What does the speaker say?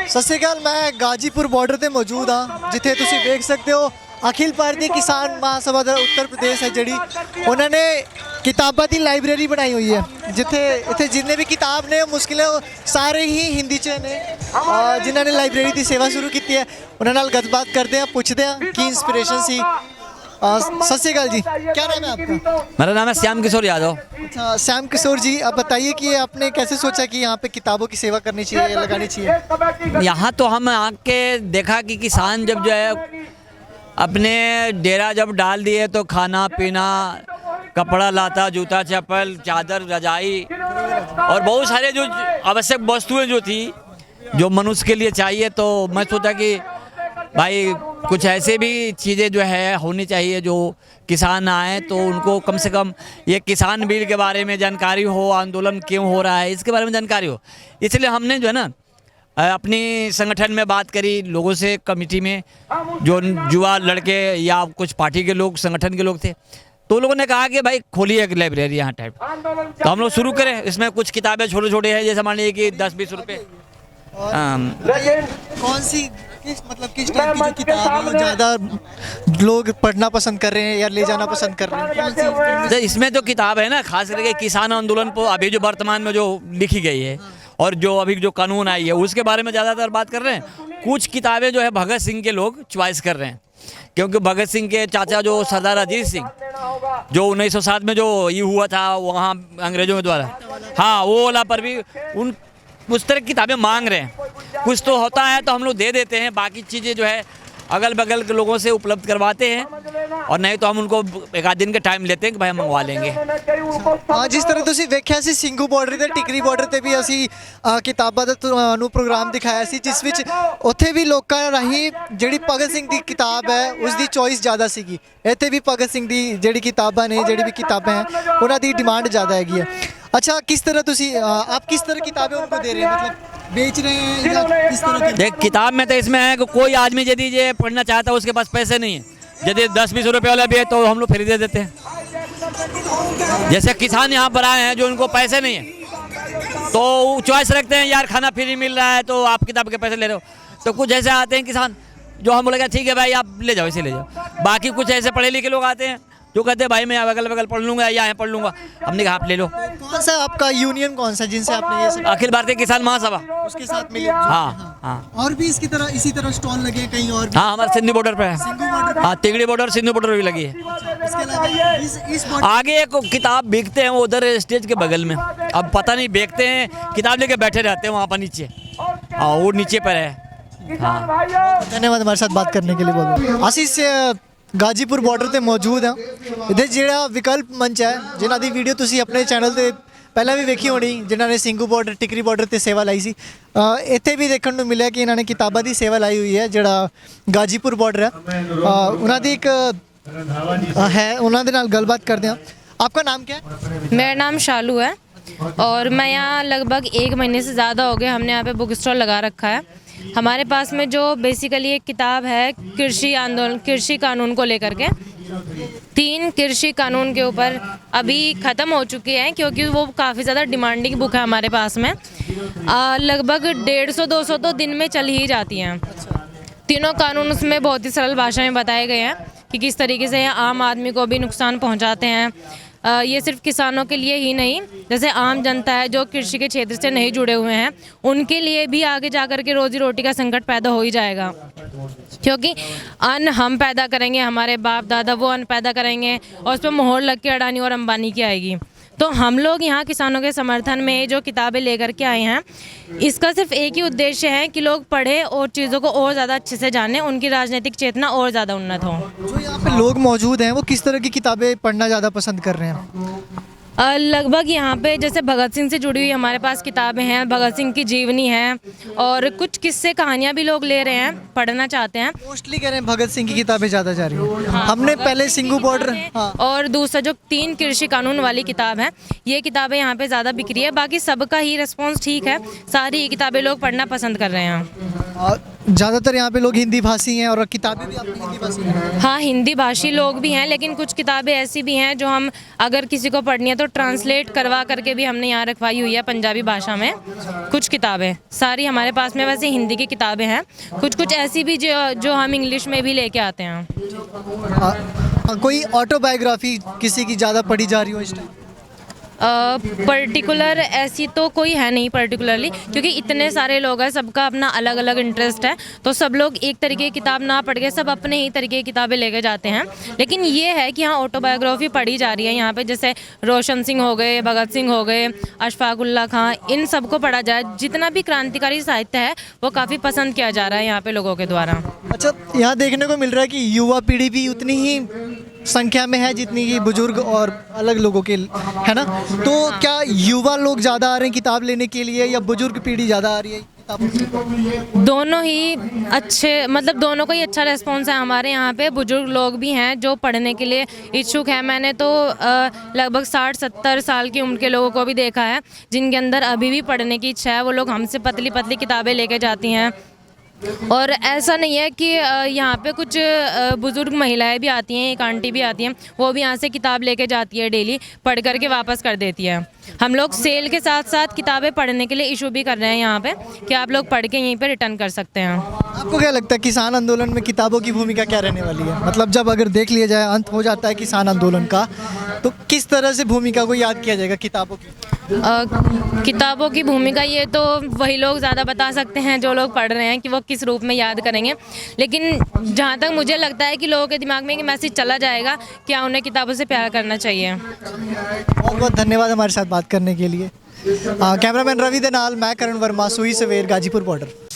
ਸਤਿ ਸ਼੍ਰੀ ਅਕਾਲ। ਮੈਂ ਗਾਜੀਪੁਰ ਬਾਰਡਰ ਤੇ ਮੌਜੂਦ ਹਾਂ, ਜਿੱਥੇ ਤੁਸੀਂ ਵੇਖ ਸਕਦੇ ਹੋ ਅਖਿਲ ਭਾਰਤੀ ਕਿਸਾਨ ਮਹਾਸਭਾ ਦਾ ਉੱਤਰ ਪ੍ਰਦੇਸ਼ ਹੈ ਜਿਹੜੀ ਉਹਨਾਂ ਨੇ ਕਿਤਾਬਾਂ ਦੀ ਲਾਇਬ੍ਰੇਰੀ ਬਣਾਈ ਹੋਈ ਹੈ, ਜਿੱਥੇ ਇੱਥੇ ਜਿੰਨੇ ਵੀ ਕਿਤਾਬ ਨੇ ਮੁਸ਼ਕਿਲ ਸਾਰੇ ਹੀ ਹਿੰਦੀ 'ਚ ਨੇ। ਜਿਨ੍ਹਾਂ ਨੇ ਲਾਇਬ੍ਰੇਰੀ ਦੀ ਸੇਵਾ ਸ਼ੁਰੂ ਕੀਤੀ ਹੈ ਉਹਨਾਂ ਨਾਲ ਗੱਲਬਾत ਕਰਦੇ ਹਾਂ, ਪੁੱਛਦੇ ਹਾਂ ਕੀ इंस्पिरेशन सी। सत श्रीकाल जी, क्या नाम है आपका? मेरा नाम है श्याम किशोर यादव। अच्छा, श्याम किशोर जी, आप बताइए कि आपने कैसे सोचा कि यहाँ पे किताबों की सेवा करनी चाहिए, लगानी चाहिए? यहाँ तो हम आके देखा कि किसान जब जो है अपने डेरा जब डाल दिए तो खाना पीना, कपड़ा लाता, जूता चप्पल, चादर, रजाई और बहुत सारे जो आवश्यक वस्तुएं जो थी जो मनुष्य के लिए चाहिए, तो मैं सोचा कि भाई कुछ ऐसे भी चीज़ें जो है होनी चाहिए जो किसान आए तो उनको कम से कम ये किसान बिल के बारे में जानकारी हो, आंदोलन क्यों हो रहा है इसके बारे में जानकारी हो। इसलिए हमने जो है ना अपनी संगठन में बात करी लोगों से, कमेटी में जो युवा लड़के या कुछ पार्टी के लोग, संगठन के लोग थे, तो लोगों ने कहा कि भाई खोलिए एक लाइब्रेरी यहाँ टाइप। तो हम लोग शुरू करें। इसमें कुछ किताबें छोटे छोटे हैं, जैसे मान लीजिए कि 10-20 रुपये। कौन सी किस टाइप की जो किताब है ज़्यादा लोग पढ़ना पसंद कर रहे हैं या ले जाना पसंद कर रहे हैं? कौन सी? तो इसमें जो किताब है ना, खास करके किसान आंदोलन पर अभी जो वर्तमान में जो लिखी गई है और जो अभी जो कानून आई है उसके बारे में ज़्यादातर बात कर रहे हैं। कुछ किताबें जो है भगत सिंह के लोग चॉइस कर रहे हैं, क्योंकि भगत सिंह के चाचा जो सरदार अजीत सिंह जो 1907 में जो ये हुआ था वहाँ अंग्रेजों के द्वारा, हाँ वो वाला पर भी उन उस तरह की किताबें मांग रहे हैं। कुछ तो होता है तो हम लोग दे देते हैं, बाकी चीज़ें जो है अगल बगल के लोगों से उपलब्ध करवाते हैं, और नहीं तो हम उनको एक आध दिन का टाइम लेते हैं कि भाई हम मंगवा लेंगे। जिस तरह ਤੁਸੀਂ ਵੇਖਿਆ ਸੀ ਸਿੰਘੂ ਬਾਰਡਰ ਤੇ ਟਿਕਰੀ ਬਾਰਡਰ ਤੇ ਵੀ ਅਸੀਂ ਕਿਤਾਬਾਂ ਦਾ ਤੁਹਾਨੂੰ ਪ੍ਰੋਗਰਾਮ ਦਿਖਾਇਆ ਸੀ, ਜਿਸ ਵਿੱਚ ਉੱਥੇ ਵੀ ਲੋਕਾਂ ਰਾਹੀਂ ਜਿਹੜੀ ਭਗਤ ਸਿੰਘ ਦੀ ਕਿਤਾਬ ਹੈ ਉਸ ਦੀ ਚੋਇਸ ਜ਼ਿਆਦਾ ਸੀਗੀ। ਇੱਥੇ ਵੀ ਭਗਤ ਸਿੰਘ ਦੀ ਜਿਹੜੀ ਕਿਤਾਬਾਂ ਨੇ, ਜਿਹੜੀ ਵੀ ਕਿਤਾਬਾਂ ਹੈ ਉਹਨਾਂ ਦੀ ਡਿਮਾਂਡ ਜ਼ਿਆਦਾ ਹੈਗੀ ਹੈ। अच्छा, किस तरह तुसी आप किस तरह किताबें उनको दे रहे हैं, मतलब बेच रहे हैं या किस तरह? देख, किताब में तो इसमें है कि कोई आदमी यदि ये पढ़ना चाहता है उसके पास पैसे नहीं है, यदि 10-20 रुपये वाला भी है तो हम लोग फ्री दे देते हैं। जैसे किसान यहाँ पर आए हैं जो उनको पैसे नहीं है तो चॉइस रखते हैं, यार खाना फ्री मिल रहा है तो आप किताब के पैसे ले रहे हो। तो कुछ ऐसे आते हैं किसान जो हम बोलेगा ठीक है भाई आप ले जाओ, इसे ले जाओ। बाकी कुछ ऐसे पढ़े लिखे लोग आते हैं जो कहते हैं भाई मैं अगल बगल पढ़ लूँगा या यहाँ पढ़ लूँगा। हमने कहा आप ले लो। कौन सा आपका यूनियन कौन सा जिनसे आपने ये सब? अखिल भारतीय किसान महासभा, उसके साथ मिले? हाँ हाँ। और भी इसी तरह स्टॉल लगे हैं कहीं और भी? हाँ, हमारे सिंधु बॉर्डर पे है। सिंधु बॉर्डर? हाँ, तिगड़ी बॉर्डर, सिंधु बॉर्डर भी लगी है। इसके अलावा इस बॉर्डर आगे एक किताब बेचते हैं वो उधर स्टेज के बगल में, अब पता नहीं बेचते हैं, किताब लेके बैठे रहते हैं वहाँ पर नीचे। हाँ, वो नीचे पर है। हाँ, धन्यवाद हमारे साथ बात करने के लिए। बहुत आशीष ਗਾਜੀਪੁਰ ਬਾਰਡਰ ਤੇ ਮੌਜੂਦ ਹਾਂ। ਇਹਦੇ ਜਿਹੜਾ ਵਿਕਲਪ ਮੰਚ ਹੈ ਜਿਨ੍ਹਾਂ ਦੀ ਵੀਡੀਓ ਤੁਸੀਂ ਆਪਣੇ ਚੈਨਲ ਤੇ ਪਹਿਲਾਂ ਵੀ ਵੇਖੀ ਹੋਣੀ, ਜਿਨ੍ਹਾਂ ਨੇ ਸਿੰਘੂ ਬਾਰਡਰ, ਟਿਕਰੀ ਬਾਰਡਰ ਤੇ ਸੇਵਾ ਲਾਈ ਸੀ, ਇੱਥੇ ਵੀ ਦੇਖਣ ਨੂੰ ਮਿਲਿਆ ਕਿ ਇਹਨਾਂ ਨੇ ਕਿਤਾਬਾਂ ਦੀ ਸੇਵਾ ਲਾਈ ਹੋਈ ਹੈ। ਜਿਹੜਾ ਗਾਜੀਪੁਰ ਬਾਰਡਰ ਹੈ ਉਹਨਾਂ ਦੀ ਇੱਕ ਹੈ, ਉਹਨਾਂ ਦੇ ਨਾਲ ਗੱਲਬਾਤ ਕਰਦੇ ਹਾਂ। आपका नाम क्या है? मेरा नाम शालू है और मैं यहाँ लगभग 1 महीने से ज़्यादा हो गए हमने यहाँ पे बुक स्टॉल लगा रखा है। हमारे पास में जो बेसिकली एक किताब है कृषि आंदोलन, कृषि कानून को लेकर के 3 कृषि कानून के ऊपर अभी ख़त्म हो चुकी है, क्योंकि वो काफ़ी ज़्यादा डिमांडिंग बुक है हमारे पास में। लगभग 150-200 तो दिन में चल ही जाती हैं। तीनों कानून उसमें बहुत ही सरल भाषा में बताए गए हैं कि किस तरीके से आम आदमी को भी नुकसान पहुंचाते हैं। ये सिर्फ किसानों के लिए ही नहीं, जैसे आम जनता है जो कृषि के क्षेत्र से नहीं जुड़े हुए हैं उनके लिए भी आगे जाकर के रोजी रोटी का संकट पैदा हो ही जाएगा, क्योंकि अन्न हम पैदा करेंगे, हमारे बाप दादा वो अन्न पैदा करेंगे और उस पर मोहर लग के अडानी और अंबानी की आएगी। तो हम लोग यहाँ किसानों के समर्थन में जो किताबें लेकर के आए हैं, इसका सिर्फ एक ही उद्देश्य है कि लोग पढ़ें और चीज़ों को और ज़्यादा अच्छे से जानें, उनकी राजनीतिक चेतना और ज़्यादा उन्नत हो। जो यहाँ पे लोग मौजूद हैं वो किस तरह की किताबें पढ़ना ज़्यादा पसंद कर रहे हैं? लगभग यहाँ पे जैसे भगत सिंह से जुड़ी हुई हमारे पास किताबें हैं, भगत सिंह की जीवनी है और कुछ किस्से कहानियाँ भी लोग ले रहे हैं, पढ़ना चाहते हैं। मोस्टली कह रहे हैं भगत सिंह की किताबें ज़्यादा जा रही हैं। हमने पहले सिंघू बॉर्डर, हाँ। और दूसरा जो 3 कृषि कानून वाली किताब है, ये किताबें यहाँ पे ज़्यादा बिक रही है। बाकी सबका ही रिस्पॉन्स ठीक है, सारी किताबें लोग पढ़ना पसंद कर रहे हैं। ज़्यादातर यहाँ पे लोग हिंदी भाषी हैं और किताबें भी आपकी हिंदी भाषी हैं। हाँ, हिंदी भाषी लोग भी हैं, लेकिन कुछ किताबें ऐसी भी हैं जो हम अगर किसी को पढ़नी है तो ट्रांसलेट करवा करके भी हमने यहाँ रखवाई हुई है पंजाबी भाषा में। कुछ किताबें सारी हमारे पास में वैसे हिंदी की किताबें हैं, कुछ कुछ ऐसी भी जो हम इंग्लिश में भी लेके आते हैं। कोई ऑटोबायोग्राफी किसी की ज़्यादा पढ़ी जा रही हो इस टाइम? पर्टिकुलर ऐसी तो कोई है नहीं पर्टिकुलरली, क्योंकि इतने सारे लोग हैं, सबका अपना अलग अलग इंटरेस्ट है, तो सब लोग एक तरीके की किताब ना पढ़ के सब अपने ही तरीके की किताबें लेके जाते हैं। लेकिन ये है कि हाँ, ऑटोबायोग्राफी पढ़ी जा रही है यहाँ पे, जैसे रोशन सिंह हो गए, भगत सिंह हो गए, अशफाक उल्लाह खां, इन सबको पढ़ा जाए। जितना भी क्रांतिकारी साहित्य है वो काफ़ी पसंद किया जा रहा है यहाँ पे लोगों के द्वारा। अच्छा, यहाँ देखने को मिल रहा है कि युवा पीढ़ी भी उतनी ही संख्या में है जितनी कि बुजुर्ग और अलग लोगों के, है ना? तो क्या युवा लोग ज़्यादा आ रहे हैं किताब लेने के लिए या बुजुर्ग पीढ़ी ज़्यादा आ रही है किताबों से? दोनों ही अच्छे, मतलब दोनों का ही अच्छा रिस्पॉन्स है हमारे यहाँ पे। बुजुर्ग लोग भी हैं जो पढ़ने के लिए इच्छुक हैं। मैंने तो लगभग 60-70 साल की उम्र के लोगों को भी देखा है जिनके अंदर अभी भी पढ़ने की इच्छा है। वो लोग हमसे पतली पतली किताबें लेके जाती हैं। और ऐसा नहीं है कि यहाँ पे कुछ बुज़ुर्ग महिलाएं भी आती हैं, एक आंटी भी आती हैं, वो भी यहाँ से किताब लेके जाती है, डेली पढ़ करके वापस कर देती है। हम लोग सेल के साथ साथ किताबें पढ़ने के लिए इशू भी कर रहे हैं यहाँ पे कि आप लोग पढ़ के यहीं पे रिटर्न कर सकते हैं। आपको क्या लगता है किसान आंदोलन में किताबों की भूमिका क्या रहने वाली है? मतलब जब अगर देख लिया जाए अंत हो जाता है किसान आंदोलन का, तो किस तरह से भूमिका को याद किया जाएगा किताबों की? किताबों की भूमिका ये तो वही लोग ज़्यादा बता सकते हैं जो लोग पढ़ रहे हैं कि वो किस रूप में याद करेंगे। लेकिन जहाँ तक मुझे लगता है कि लोगों के दिमाग में एक मैसेज चला जाएगा कि हाँ, उन्हें किताबों से प्यार करना चाहिए। बहुत बहुत धन्यवाद हमारे साथ बात करने के लिए। कैमरामैन रवि दे नाल मैं करण वर्मा, सूही सवेर, गाजीपुर बॉर्डर।